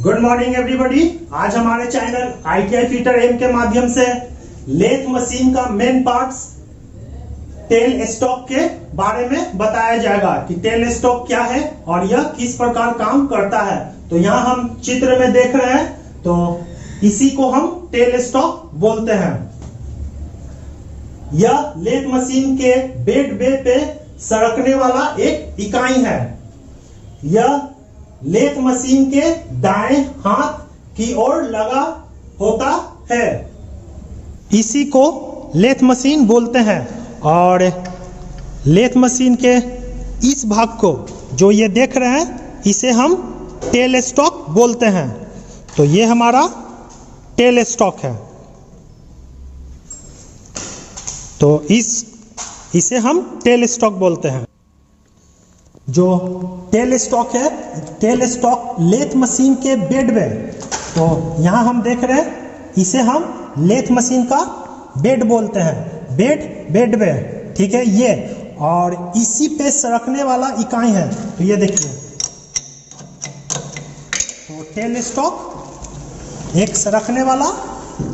Good morning everybody. आज हमारे channel ITI fitter M के माध्यम से लेथ मशीन का मेन पार्ट्स टेल स्टॉक के बारे में बताया जाएगा कि टेल स्टॉक क्या है और यह किस प्रकार काम करता है। तो यहाँ हम चित्र में देख रहे हैं, तो इसी को हम टेल स्टॉक बोलते हैं। यह लेथ मशीन के बेड बे पे सरकने वाला एक इकाई है। यह लेथ मशीन के दाएं हाथ की ओर लगा होता है, इसी को लेथ मशीन बोलते हैं। और लेथ मशीन के इस भाग को जो ये देख रहे हैं, इसे हम टेल स्टॉक बोलते हैं। तो ये हमारा टेल स्टॉक है। तो इसे हम टेल स्टॉक बोलते हैं। जो टेल स्टॉक है, टेल स्टॉक लेथ मशीन के बेड में, तो यहाँ हम देख रहे हैं, इसे हम लेथ मशीन का बेड बोलते हैं। बेड में, ठीक है ये, और इसी पे सरकने वाला इकाई है। तो ये देखिए, तो टेल स्टॉक एक सरकने वाला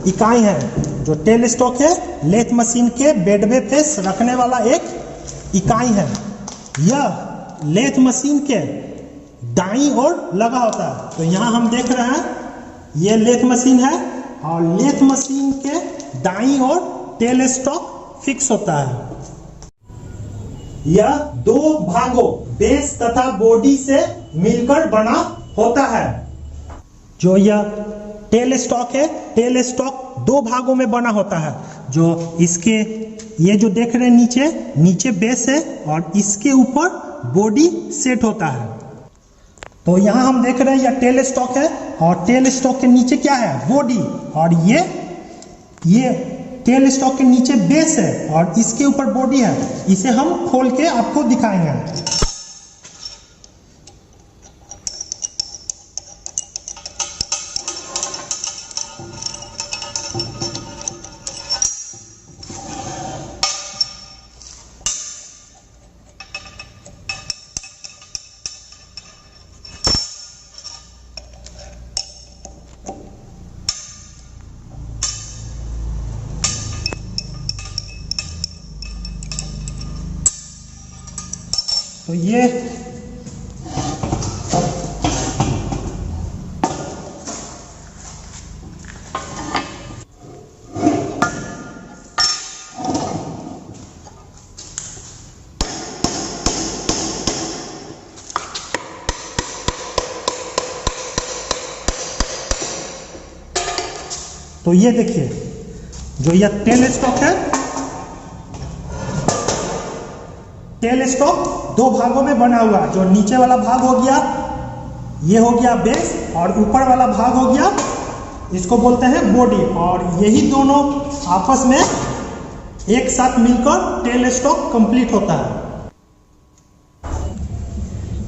इकाई है। जो टेल स्टॉक है लेथ मशीन के बेड में पे सरकने वाला एक इकाई है। यह लेथ मशीन के दाईं ओर लगा होता है। तो यहाँ हम देख रहे हैं, ये लेथ मशीन है और लेथ मशीन के दाईं ओर टेल स्टॉक फिक्स होता है। यह दो भागों बेस तथा बॉडी से मिलकर बना होता है। जो यह टेल स्टॉक है, टेल स्टॉक दो भागों में बना होता है। जो इसके ये जो देख रहे हैं नीचे बेस है और इसके ऊपर बॉडी सेट होता है। तो यहाँ हम देख रहे हैं यह टेल स्टॉक है और टेल स्टॉक के नीचे क्या है, बॉडी, और ये टेल स्टॉक के नीचे बेस है और इसके ऊपर बॉडी है। इसे हम खोल के आपको दिखाएंगे। तो ये तो ये देखिए, जो यह टेल स्टॉक है, टेल स्टॉक दो भागों में बना हुआ। जो नीचे वाला भाग हो गया, ये हो गया बेस, और ऊपर वाला भाग हो गया, इसको बोलते हैं बॉडी। और यही दोनों आपस में एक साथ मिलकर टेल स्टॉक कंप्लीट होता है।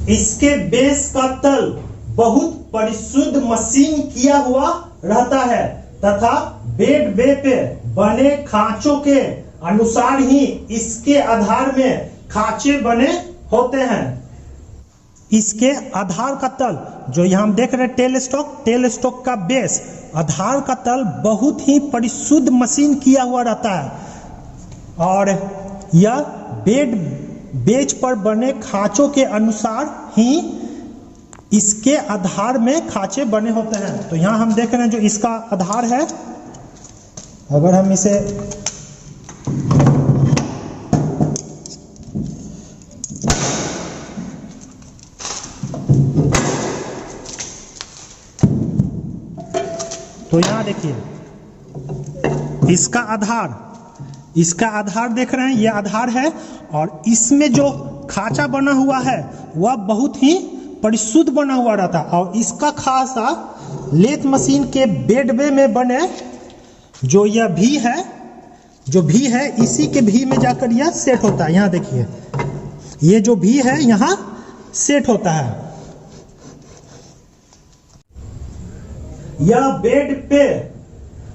इसके बेस का तल बहुत परिशुद्ध मशीन किया हुआ रहता है तथा बेड बे पे बने खांचों के अनुसार ही इसके आधार में खांचे बने होते हैं। इसके आधार का तल, जो यहाँ हम देख रहे हैं टेल स्टॉक का बेस, आधार का तल बहुत ही परिशुद्ध मशीन किया हुआ रहता है और यह बेज पर बने खांचों के अनुसार ही इसके आधार में खांचे बने होते हैं। तो यहाँ हम देख रहे हैं जो इसका आधार है, अगर हम इसे तो यहाँ देखिए, इसका आधार देख रहे हैं, ये आधार है और इसमें जो खांचा बना हुआ है वह बहुत ही परिशुद्ध बना हुआ रहता है। और इसका खासा लेथ मशीन के बेड बे में बने जो यह भी है, इसी के भी में जाकर यह सेट होता है। यहाँ देखिए, ये जो भी है यहाँ सेट होता है। यह बेड पे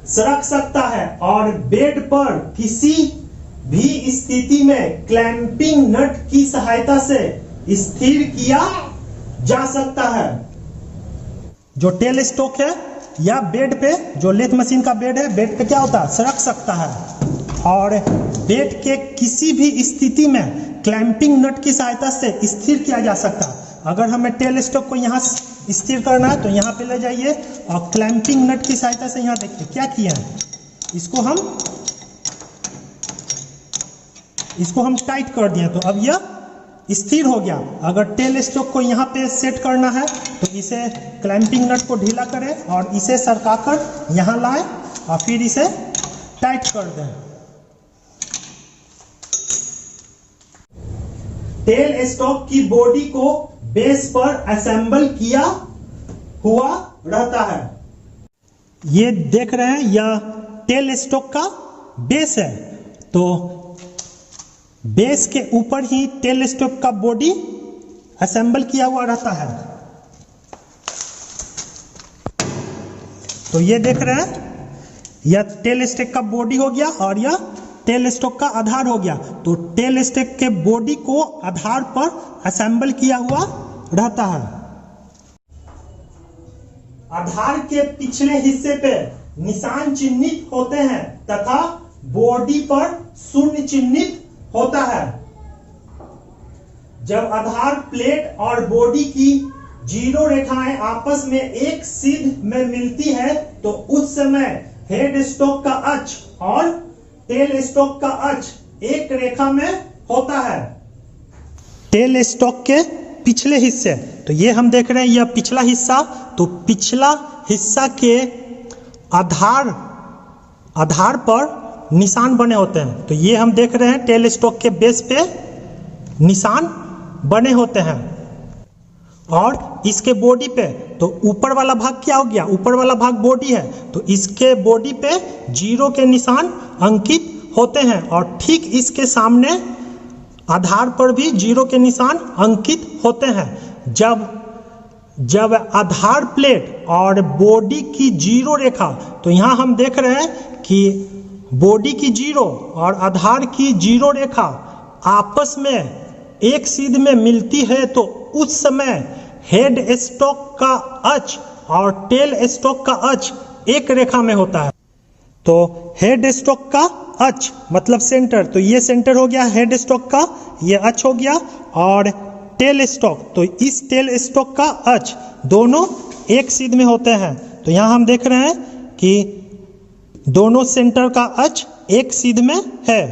सरक सकता है और बेड पर किसी भी स्थिति में क्लैंपिंग नट की सहायता से स्थिर किया जा सकता है। जो टेल स्टॉक है या बेड पे, जो लेथ मशीन का बेड है, बेड पे क्या होता है, सरक सकता है। और बेड के किसी भी स्थिति में क्लैंपिंग नट की सहायता से स्थिर किया जा सकता है। अगर हमें टेल स्टॉक को यहाँ स्थिर करना है तो यहाँ पे ले जाइए और क्लैंपिंग नट की सहायता से यहाँ देखिए क्या किया है, इसको हम टाइट कर दिए तो अब यह स्थिर हो गया। अगर टेल स्टॉक को यहाँ पे सेट करना है तो इसे क्लैंपिंग नट को ढीला करें और इसे सरकाकर यहाँ लाएं और फिर इसे टाइट कर दें। टेल स्टॉक की बॉडी को बेस पर असेंबल किया हुआ रहता है। ये देख रहे हैं, यह टेल स्टॉक का बेस है, तो बेस के ऊपर ही टेल स्टॉक का बॉडी असेंबल किया हुआ रहता है। तो ये देख रहे हैं, यह टेल स्टॉक का बॉडी हो गया और यह टेल स्टॉक का आधार हो गया। तो टेल स्टॉक के बॉडी को आधार पर असेंबल किया हुआ रहता है। आधार के पिछले हिस्से पे निशान चिन्हित होते हैं तथा बॉडी पर शून्य चिन्हित होता है। जब आधार प्लेट और बॉडी की जीरो रेखाएं आपस में एक सीध में मिलती है तो उस समय हेड स्टॉक का अक्ष और टेल स्टॉक का अक्ष एक रेखा में होता है। टेल स्टॉक के पिछले हिस्से, तो ये हम देख रहे हैं यह पिछला हिस्सा, तो पिछला हिस्सा के आधार पर निशान बने होते हैं। तो ये हम देख रहे हैं टेल स्टॉक के बेस पे निशान बने होते हैं। और इसके बॉडी पे, तो ऊपर वाला भाग क्या हो गया, ऊपर वाला भाग बॉडी है, तो इसके बॉडी पे जीरो के निशान अंकित होते हैं और ठीक इसके सामने आधार पर भी जीरो के निशान अंकित होते हैं। जब आधार प्लेट और बॉडी की जीरो रेखा, तो यहाँ हम देख रहे हैं कि बॉडी की जीरो और आधार की जीरो रेखा आपस में एक सीध में मिलती है तो उस समय हेड स्टॉक का अक्ष और टेल स्टॉक का अक्ष एक रेखा में होता है। तो हेड स्टॉक का अक्ष मतलब सेंटर, तो ये सेंटर हो गया हेड स्टॉक का, ये अक्ष हो गया। और टेल स्टॉक, तो इस टेल स्टॉक का अक्ष दोनों एक सीध में होते हैं। तो यहाँ हम देख रहे हैं कि दोनों सेंटर का अक्ष एक सीध में है।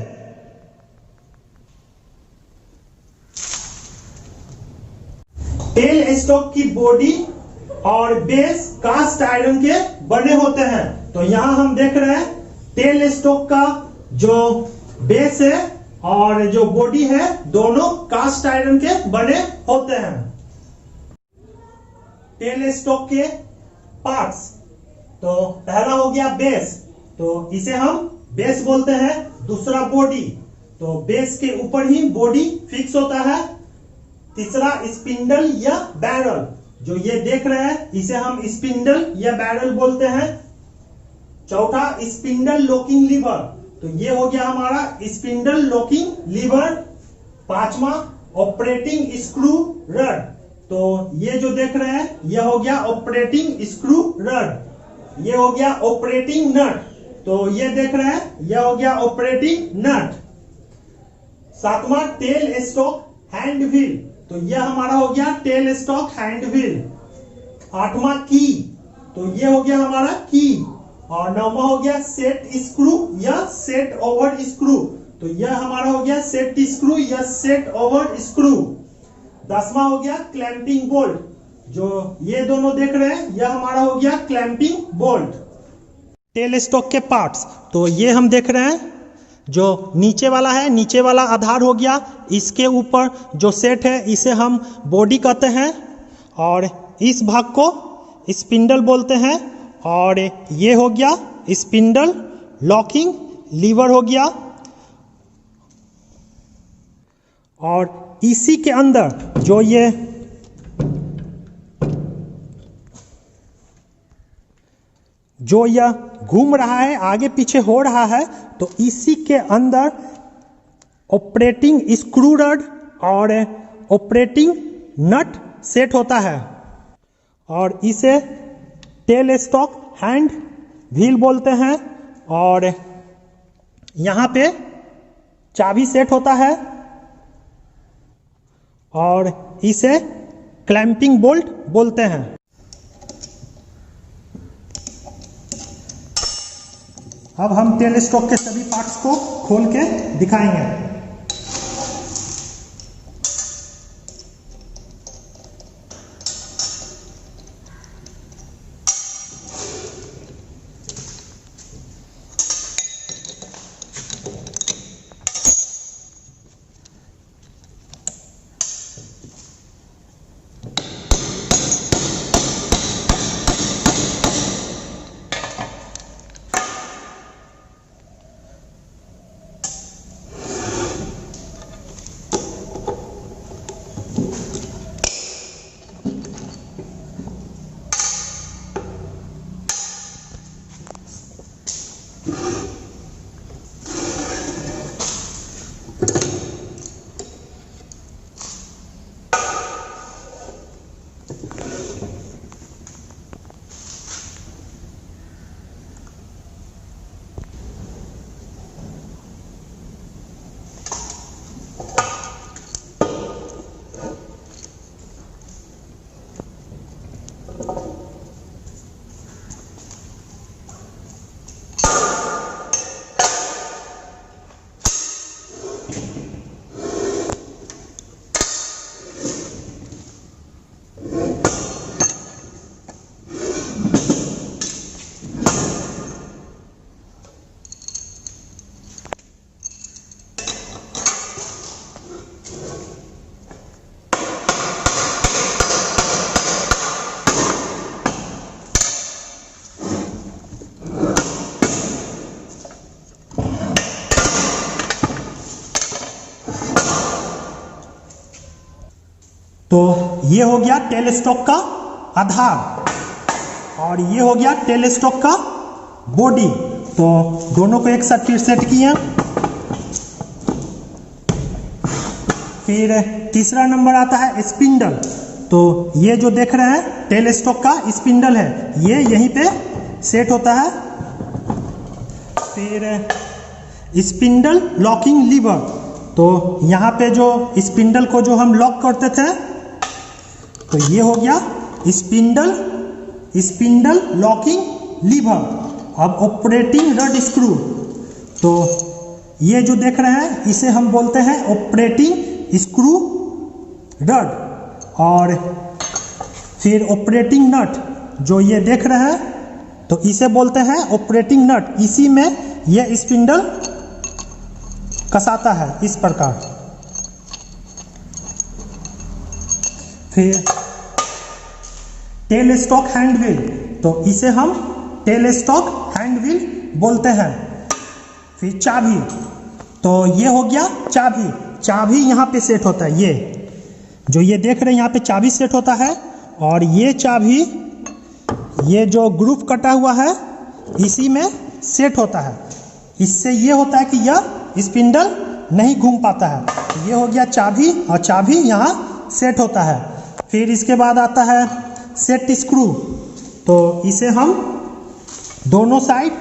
टेल स्टॉक की बॉडी और बेस कास्ट आयरन के बने होते हैं। तो यहां हम देख रहे हैं टेल स्टॉक का जो बेस है और जो बॉडी है दोनों कास्ट आयरन के बने होते हैं। टेल स्टॉक के पार्ट्स, तो पहला हो गया बेस, तो इसे हम बेस बोलते हैं। दूसरा बॉडी, तो बेस के ऊपर ही बॉडी फिक्स होता है। तीसरा स्पिंडल या बैरल, जो ये देख रहे हैं इसे हम स्पिंडल या बैरल बोलते हैं। चौथा स्पिंडल लॉकिंग लीवर, तो ये हो गया हमारा स्पिंडल लॉकिंग लीवर। पांचवा ऑपरेटिंग स्क्रू रड, तो ये जो देख रहे हैं यह हो गया ऑपरेटिंग स्क्रू रड। ये हो गया ऑपरेटिंग नट, तो ये देख रहे हैं यह हो गया ऑपरेटिंग नट। सातवां टेल स्टॉक हैंड व्हील, तो यह हमारा हो गया टेल स्टॉक हैंड व्हील। आठवां की, तो ये हो गया हमारा की। और नौवां हो गया सेट स्क्रू या सेट ओवर स्क्रू, तो यह हमारा हो गया सेट स्क्रू या सेट ओवर स्क्रू। 10वां हो गया क्लैंपिंग बोल्ट, जो ये दोनों देख रहे हैं यह हमारा हो गया क्लैंपिंग बोल्ट। टेल स्टॉक के पार्ट्स, तो ये हम देख रहे हैं जो नीचे वाला है, नीचे वाला आधार हो गया, इसके ऊपर जो सेट है इसे हम बॉडी कहते हैं और इस भाग को स्पिंडल बोलते हैं। और ये हो गया स्पिंडल लॉकिंग लीवर हो गया। और इसी के अंदर जो यह घूम रहा है, आगे पीछे हो रहा है, तो इसी के अंदर ऑपरेटिंग स्क्रू रड और ऑपरेटिंग नट सेट होता है। और इसे टेल स्टॉक हैंड व्हील बोलते हैं। और यहाँ पे चाबी सेट होता है और इसे क्लैंपिंग बोल्ट बोलते हैं। अब हम टेल स्टॉक के सभी पार्ट्स को खोल के दिखाएंगे। तो ये हो गया टेल स्टॉक का आधार और ये हो गया टेल स्टॉक का बॉडी। तो दोनों को एक साथ फिर सेट किए। फिर तीसरा नंबर आता है स्पिंडल। तो ये जो देख रहे हैं टेल स्टॉक का स्पिंडल है, ये यहीं पे सेट होता है। फिर स्पिंडल लॉकिंग लीवर, तो यहाँ पे जो स्पिंडल को जो हम लॉक करते थे, तो ये हो गया स्पिंडल लॉकिंग लीवर। अब ऑपरेटिंग रड स्क्रू, तो ये जो देख रहे हैं इसे हम बोलते हैं ऑपरेटिंग स्क्रू रड। और फिर ऑपरेटिंग नट जो ये देख रहे हैं, तो इसे बोलते हैं ऑपरेटिंग नट। इसी में ये स्पिंडल कसाता है इस प्रकार। फिर टेल स्टॉक हैंड व्हील, तो इसे हम टेल स्टॉक हैंड व्हील बोलते हैं। फिर चाबी, तो ये हो गया चाबी। चाबी यहाँ पे सेट होता है, ये जो ये देख रहे हैं यहाँ पे चाबी सेट होता है। और ये चाबी, ये जो ग्रुप कटा हुआ है इसी में सेट होता है। इससे ये होता है कि यह स्पिंडल नहीं घूम पाता है। ये हो गया चाबी और चाबी यहाँ सेट होता है। फिर इसके बाद आता है सेट स्क्रू, तो इसे हम दोनों साइड,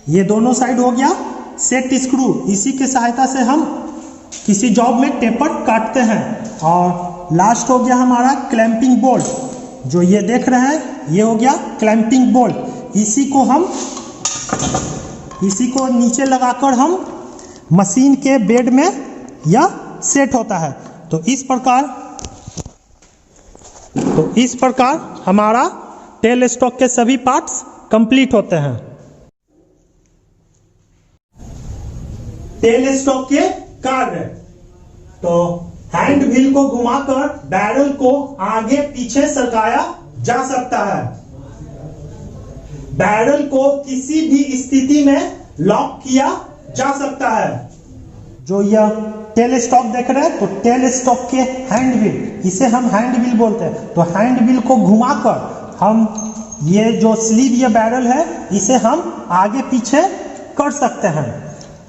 ये दोनों साइड हो गया सेट स्क्रू। इसी के सहायता से हम किसी जॉब में टेपर काटते हैं। और लास्ट हो गया हमारा क्लैंपिंग बोल्ट, जो ये देख रहे हैं ये हो गया क्लैंपिंग बोल्ट। इसी को नीचे लगाकर हम मशीन के बेड में यह सेट होता है। तो इस प्रकार हमारा टेल स्टॉक के सभी पार्ट्स कंप्लीट होते हैं। टेल स्टॉक के कार्य, तो हैंड व्हील को घुमाकर बैरल को आगे पीछे सरकाया जा सकता है। बैरल को किसी भी स्थिति में लॉक किया जा सकता है। जो यह टेल स्टॉक देख रहे हैं, तो टेल स्टॉक के हैंड व्हील, इसे हम हैंड व्हील बोलते हैं। तो हैंड व्हील को घुमाकर हम ये जो स्लीव या बैरल है इसे हम आगे पीछे कर सकते हैं।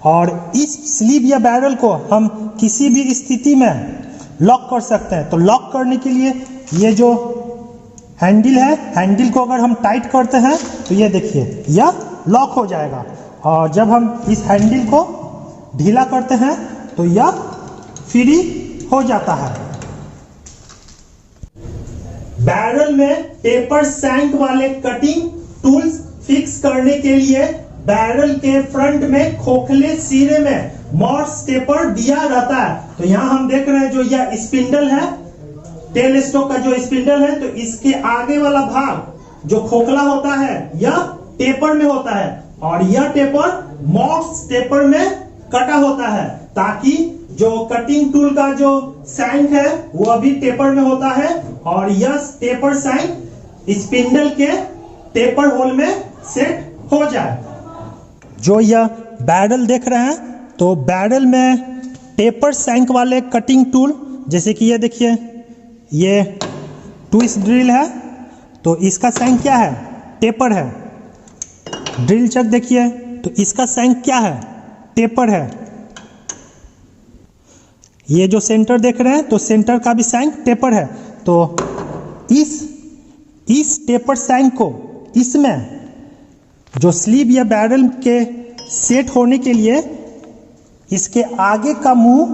और इस स्लीव या बैरल को हम किसी भी स्थिति में लॉक कर सकते हैं। तो लॉक करने के लिए ये जो हैंडल है, हैंडल को अगर हम टाइट करते हैं तो ये देखिए यह लॉक हो जाएगा, और जब हम इस हैंडल को ढीला करते हैं तो यह फ्री हो जाता है। बैरल में टेपर सैंक वाले कटिंग टूल्स फिक्स करने के लिए बैरल के फ्रंट में खोखले सिरे में मॉर्स टेपर दिया रहता है। तो यहां हम देख रहे हैं जो यह स्पिंडल है, टेल स्टॉक का जो स्पिंडल है, तो इसके आगे वाला भाग जो खोखला होता है यह टेपर में होता है, और यह टेपर मॉर्स टेपर में कटा होता है, ताकि जो कटिंग टूल का जो सैंक है वो भी टेपर में होता है, और यह टेपर सैंक स्पिंडल के टेपर होल में सेट हो जाए। जो यह बैरल देख रहे हैं, तो बैरल में टेपर सैंक वाले कटिंग टूल, जैसे कि ये देखिए ये ट्विस्ट ड्रिल है, तो इसका सैंक क्या है, टेपर है। ड्रिल चक देखिए, तो इसका सैंक क्या है, टेपर है। ये जो सेंटर देख रहे हैं, तो सेंटर का भी सैंक टेपर है। तो इस टेपर सैंक को इसमें जो स्लीव या बैरल के सेट होने के लिए इसके आगे का मुंह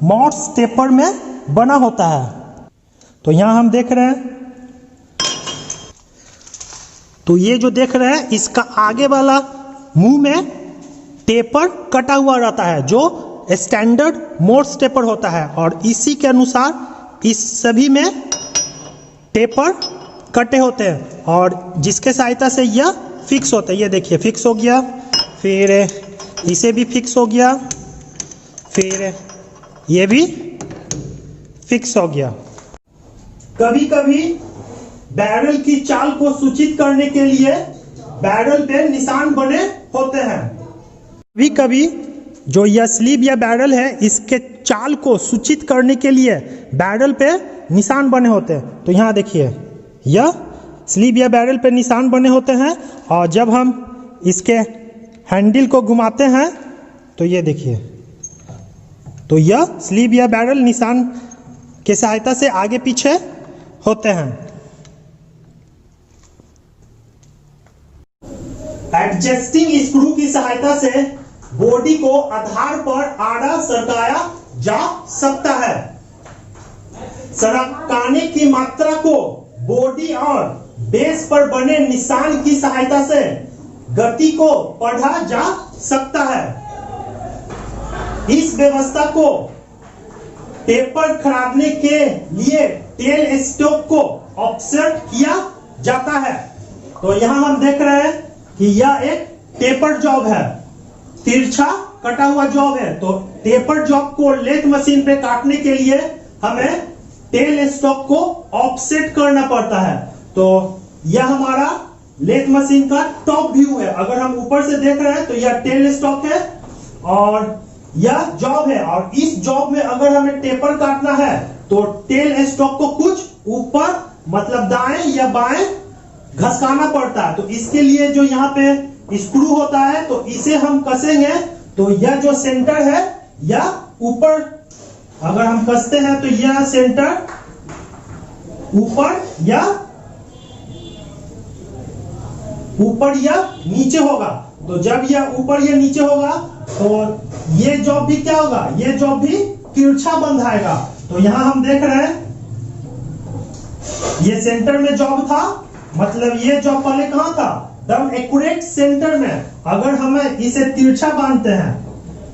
मॉर्स टेपर में बना होता है। तो यहां हम देख रहे हैं, तो ये जो देख रहे हैं इसका आगे वाला मुंह में टेपर कटा हुआ रहता है, जो स्टैंडर्ड मॉर्स टेपर होता है, और इसी के अनुसार इस सभी में टेपर कटे होते हैं, और जिसके सहायता से यह फिक्स होता है। ये देखिए फिक्स हो गया, फिर इसे भी फिक्स हो गया, फिर ये भी फिक्स हो गया। कभी कभी बैरल की चाल को सूचित करने के लिए बैरल पे निशान बने होते हैं। कभी कभी जो यह स्लीव या बैरल है, इसके चाल को सूचित करने के लिए बैरल पे निशान बने होते हैं। तो यहाँ देखिए यह स्लीव या बैरल पे निशान बने होते हैं, और जब हम इसके हैंडल को घुमाते हैं तो ये देखिए, तो यह स्लीव या बैरल निशान के सहायता से आगे पीछे होते हैं। एडजस्टिंग स्क्रू की सहायता से बॉडी को आधार पर आड़ा सरकाया जा सकता है। सरकाने की मात्रा को बॉडी और बेस पर बने निशान की सहायता से गति को पढ़ा जा सकता है। इस व्यवस्था को टेपर खरादने के लिए टेल स्टॉक को ऑफसेट किया जाता है। तो यहां हम देख रहे हैं कि यह एक टेपर जॉब है, तिरछा कटा हुआ जॉब है। तो टेपर जॉब को लेथ मशीन पे काटने के लिए हमें टेल स्टॉक को ऑफसेट करना पड़ता है। तो यह हमारा लेथ मशीन का टॉप व्यू है। अगर हम ऊपर से देख रहे हैं तो यह टेल स्टॉक है और यह जॉब है, और इस जॉब में अगर हमें टेपर काटना है तो टेल स्टॉक को कुछ ऊपर मतलब दाएं या बाएं घसकाना पड़ता है। तो इसके लिए जो यहाँ पे स्क्रू होता है, तो इसे हम कसेंगे तो यह जो सेंटर है यह ऊपर, अगर हम कसते हैं तो यह सेंटर ऊपर या नीचे होगा। तो जब यह ऊपर या नीचे होगा तो ये जॉब भी क्या होगा, ये जॉब भी तिरछा बंधाएगा। तो यहां हम देख रहे हैं ये सेंटर में जॉब था, मतलब ये जॉब पहले कहां था, एकदम एक्यूरेट सेंटर में। अगर हमें इसे तिरछा बांधते हैं,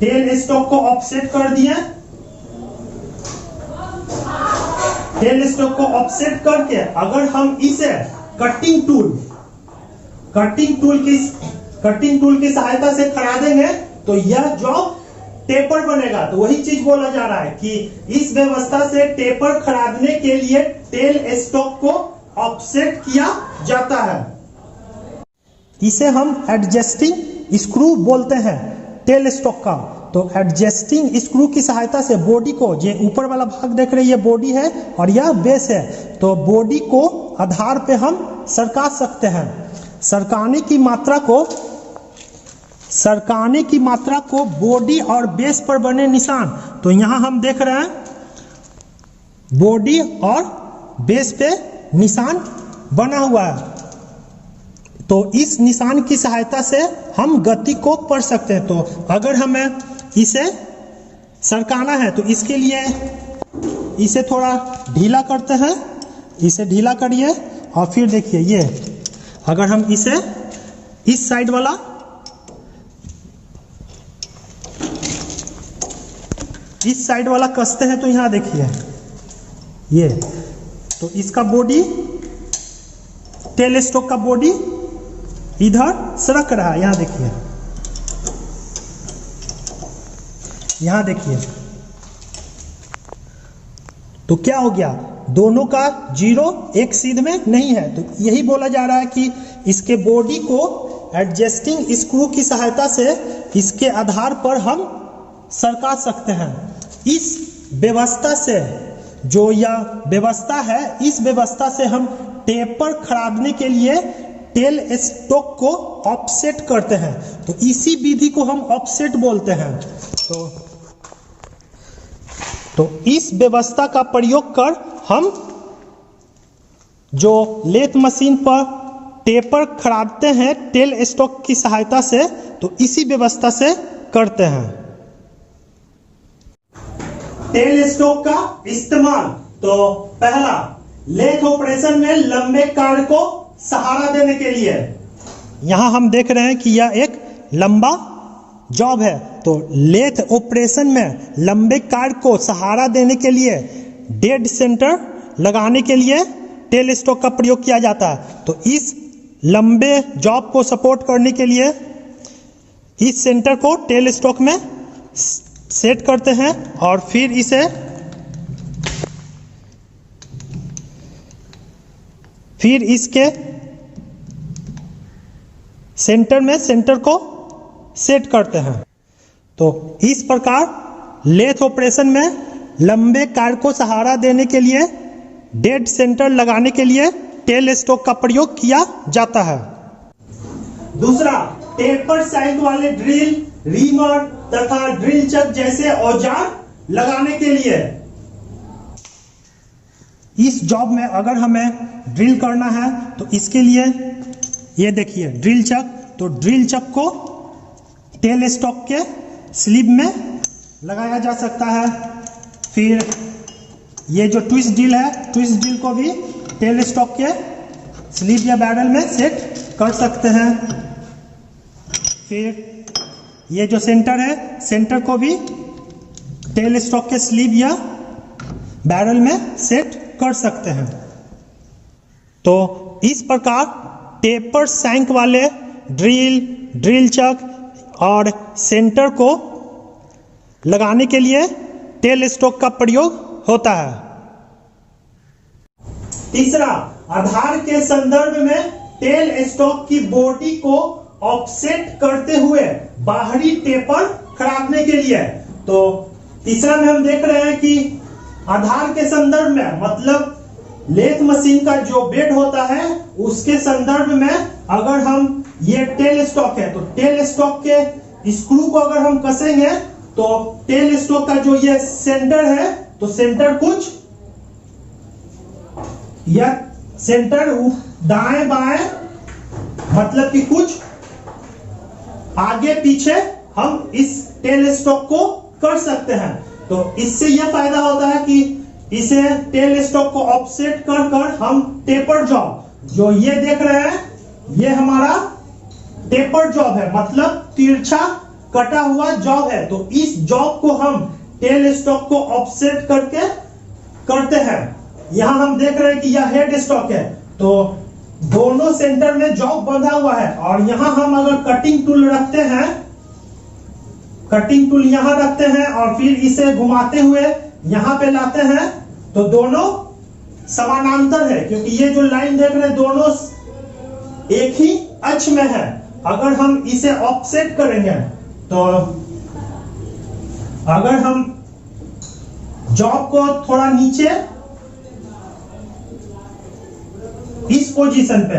टेल स्टॉक को ऑफसेट कर दिए, टेल स्टॉक को ऑफसेट करके अगर हम इसे कटिंग टूल की सहायता से खड़ा देंगे तो यह जॉब टेपर बनेगा। तो वही चीज बोला जा रहा है कि इस व्यवस्था से टेपर खरादने के लिए टेल स्टॉक को ऑफसेट किया जाता है। इसे हम एडजस्टिंग स्क्रू बोलते हैं टेल स्टॉक का। तो एडजस्टिंग स्क्रू की सहायता से बॉडी को, जो ऊपर वाला भाग देख रहे हैं ये बॉडी है और यह बेस है, तो बॉडी को आधार पे हम सरका सकते हैं। सरकाने की मात्रा को बॉडी और बेस पर बने निशान, तो यहां हम देख रहे हैं बॉडी और बेस पे निशान बना हुआ है। तो इस निशान की सहायता से हम गति को पढ़ सकते हैं। तो अगर हमें इसे सरकाना है तो इसके लिए इसे थोड़ा ढीला करते हैं, इसे ढीला करिए और फिर देखिए ये अगर हम इसे इस साइड वाला कसते हैं तो यहाँ देखिए ये, तो इसका बॉडी टेल स्टॉक का बॉडी इधर सरक रहा है। यहाँ देखिए तो क्या हो गया, दोनों का जीरो एक सीध में नहीं है। तो यही बोला जा रहा है कि इसके बॉडी को एडजस्टिंग स्क्रू की सहायता से इसके आधार पर हम सरका सकते हैं। इस व्यवस्था से जो यह व्यवस्था है, इस व्यवस्था से हम टेपर खरादने के लिए टेल स्टॉक को ऑफसेट करते हैं। तो इसी विधि को हम ऑफसेट बोलते हैं। तो इस व्यवस्था का प्रयोग कर हम जो लेथ मशीन पर टेपर खरादते हैं टेल स्टॉक की सहायता से, तो इसी व्यवस्था से करते हैं। टेल स्टॉक का इस्तेमाल, तो पहला लेथ ऑपरेशन में लंबे कार्ड को सहारा देने के लिए। यहां हम देख रहे हैं कि यह एक लंबा जॉब है। तो लेथ ऑपरेशन में लंबे कार्ड को सहारा देने के लिए डेड सेंटर लगाने के लिए टेल स्टॉक का प्रयोग किया जाता है। तो इस लंबे जॉब को सपोर्ट करने के लिए इस सेंटर को टेल स्टॉक में सेट करते हैं और फिर इसके सेंटर में सेंटर को सेट करते हैं। तो इस प्रकार लेथ ऑपरेशन में लंबे कार्ड को सहारा देने के लिए डेड सेंटर लगाने के लिए टेल स्टॉक का प्रयोग किया जाता है। दूसरा, टेपर साइज वाले ड्रिल, रीमर तथा ड्रिल चक जैसे औजार लगाने के लिए। इस जॉब में अगर हमें ड्रिल करना है तो इसके लिए ये देखिए ड्रिल चक, तो ड्रिल चक को टेल स्टॉक के स्लीव में लगाया जा सकता है। फिर ये जो ट्विस्ट ड्रिल है, ट्विस्ट ड्रिल को भी टेल स्टॉक के स्लीव या बैरल में सेट कर सकते हैं। फिर ये जो सेंटर है, सेंटर को भी टेल स्टॉक के स्लीव या बैरल में सेट कर सकते हैं। तो इस प्रकार टेपर सैंक वाले ड्रिल, ड्रिल चक और सेंटर को लगाने के लिए टेल स्टॉक का प्रयोग होता है। तीसरा, आधार के संदर्भ में टेल स्टॉक की बॉडी को ऑफसेट करते हुए बाहरी टेपर खरादने के लिए। तो तीसरा में हम देख रहे हैं कि आधार के संदर्भ में मतलब लेथ मशीन का जो बेड होता है उसके संदर्भ में अगर हम ये टेल स्टॉक है तो टेल स्टॉक के स्क्रू को अगर हम कसेंगे तो टेल स्टॉक का जो ये सेंटर है तो सेंटर कुछ या सेंटर दाएं बाएं मतलब कि कुछ आगे पीछे हम इस टेल स्टॉक को कर सकते हैं। तो इससे यह फायदा होता है कि इसे टेल स्टॉक को ऑफसेट कर कर हम टेपर जॉब जो ये देख रहे हैं ये हमारा टेपर जॉब है, मतलब तिरछा कटा हुआ जॉब है। तो इस जॉब को हम टेल स्टॉक को ऑफसेट करके करते हैं। यहां हम देख रहे हैं कि यह हेड स्टॉक है तो दोनों सेंटर में जॉब बंधा हुआ है और यहां हम अगर कटिंग टूल रखते हैं, कटिंग टूल यहां रखते हैं और फिर इसे घुमाते हुए यहां पे लाते हैं तो दोनों समानांतर है, क्योंकि ये जो लाइन देख रहे हैं दोनों एक ही अक्ष में है। अगर हम इसे ऑफसेट करेंगे तो अगर हम जॉब को थोड़ा नीचे इस पोजीशन पे,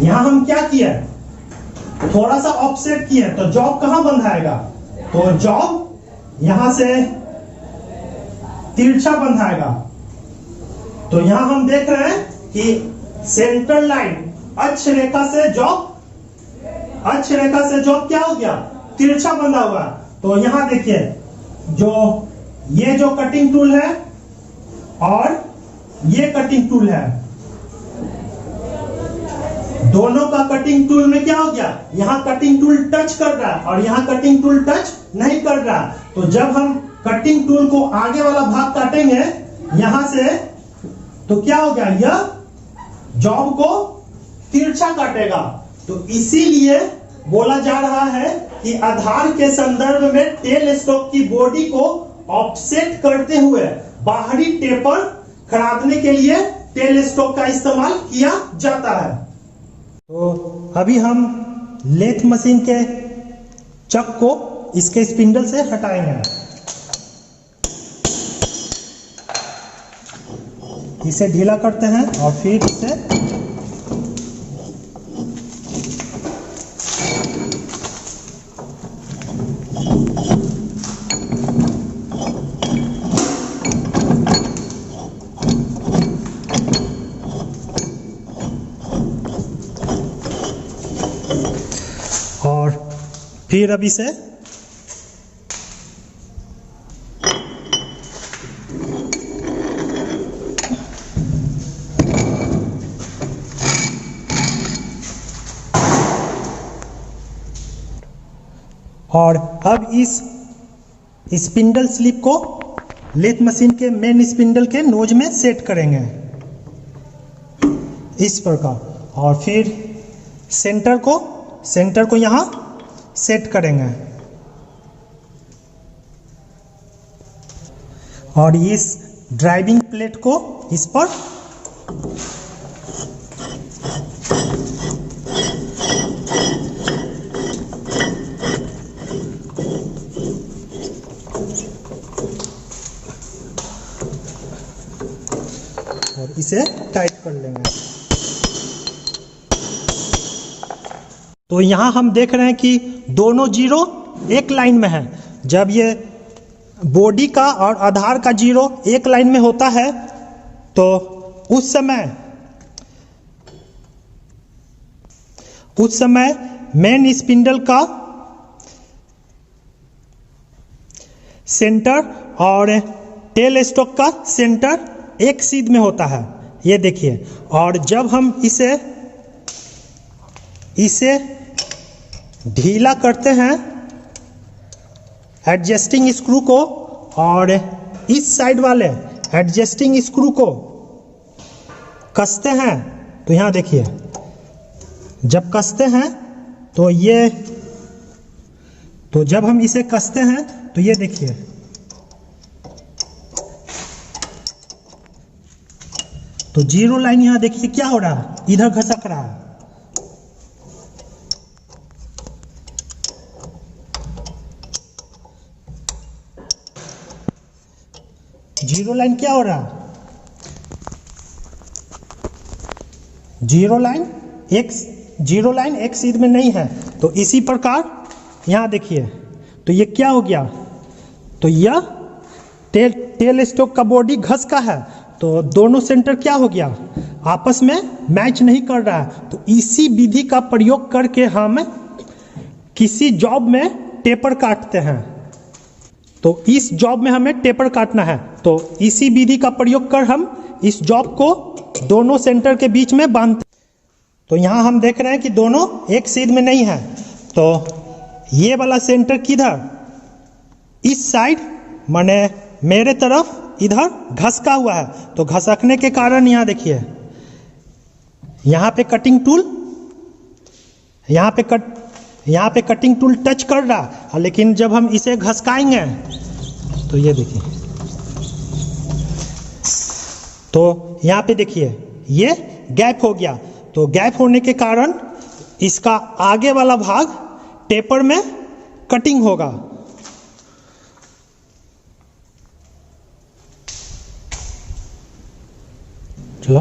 यहां हम क्या किए थोड़ा सा ऑफसेट किए तो जॉब कहां बंधाएगा, तो जॉब यहां से तिरछा बंधाएगा। तो यहां हम देख रहे हैं कि सेंट्रल लाइन अक्ष रेखा से जॉब क्या हो गया, तिरछा बंधा हुआ। तो यहां देखिए जो कटिंग टूल है और ये कटिंग टूल है, दोनों का कटिंग टूल में क्या हो गया, यहां कटिंग टूल टच कर रहा है और यहां कटिंग टूल टच नहीं कर रहा। तो जब हम कटिंग टूल को आगे वाला भाग काटेंगे यहां से, तो क्या हो गया, यह जॉब को तिरछा काटेगा। तो इसीलिए बोला जा रहा है कि आधार के संदर्भ में टेल स्टॉक की बॉडी को ऑफसेट करते हुए बाहरी टेपर खरीदने के लिए टेल स्टॉक का इस्तेमाल किया जाता है। तो अभी हम लेथ मशीन के चक को इसके स्पिंडल से हटाएंगे। इसे ढीला करते हैं और फिर इसे और फिर अब इसे और अब इस स्पिंडल स्लिप को लेथ मशीन के मेन स्पिंडल के नोज में सेट करेंगे इस प्रकार, और फिर सेंटर को यहां सेट करेंगे और इस ड्राइविंग प्लेट को इस पर और इसे टाइट कर लेंगे। तो यहां हम देख रहे हैं कि दोनों जीरो एक लाइन में है। जब ये बॉडी का और आधार का जीरो एक लाइन में होता है तो उस समय मेन स्पिंडल का सेंटर और टेल स्टॉक का सेंटर एक सीध में होता है, ये देखिए। और जब हम इसे ढीला करते हैं एडजस्टिंग स्क्रू को, और इस साइड वाले एडजस्टिंग स्क्रू को कसते हैं, तो यहां देखिए जब कसते हैं तो जब हम इसे कसते हैं तो ये देखिए तो जीरो लाइन यहां देखिए क्या हो रहा है, इधर घसक रहा है। जीरो लाइन क्या हो रहा है, जीरो लाइन एक सीध में नहीं है। तो इसी प्रकार यहां देखिए तो ये क्या हो गया, तो यह टेल स्टॉक का बॉडी घस का है, तो दोनों सेंटर क्या हो गया, आपस में मैच नहीं कर रहा है। तो इसी विधि का प्रयोग करके हम किसी जॉब में टेपर काटते हैं। तो इस जॉब में हमें टेपर काटना है, तो इसी विधि का प्रयोग कर हम इस जॉब को दोनों सेंटर के बीच में बांधते हैं। तो यहां हम देख रहे हैं कि दोनों एक सीध में नहीं है। तो ये वाला सेंटर किधर, इस साइड माने मेरे तरफ इधर घसका हुआ है। तो घसकने के कारण यहां देखिए यहां पे कटिंग टूल टच कर रहा है, लेकिन जब हम इसे घसकाएंगे तो ये देखिए तो यहां पे देखिए ये गैप हो गया। तो गैप होने के कारण इसका आगे वाला भाग टेपर में कटिंग होगा। चलो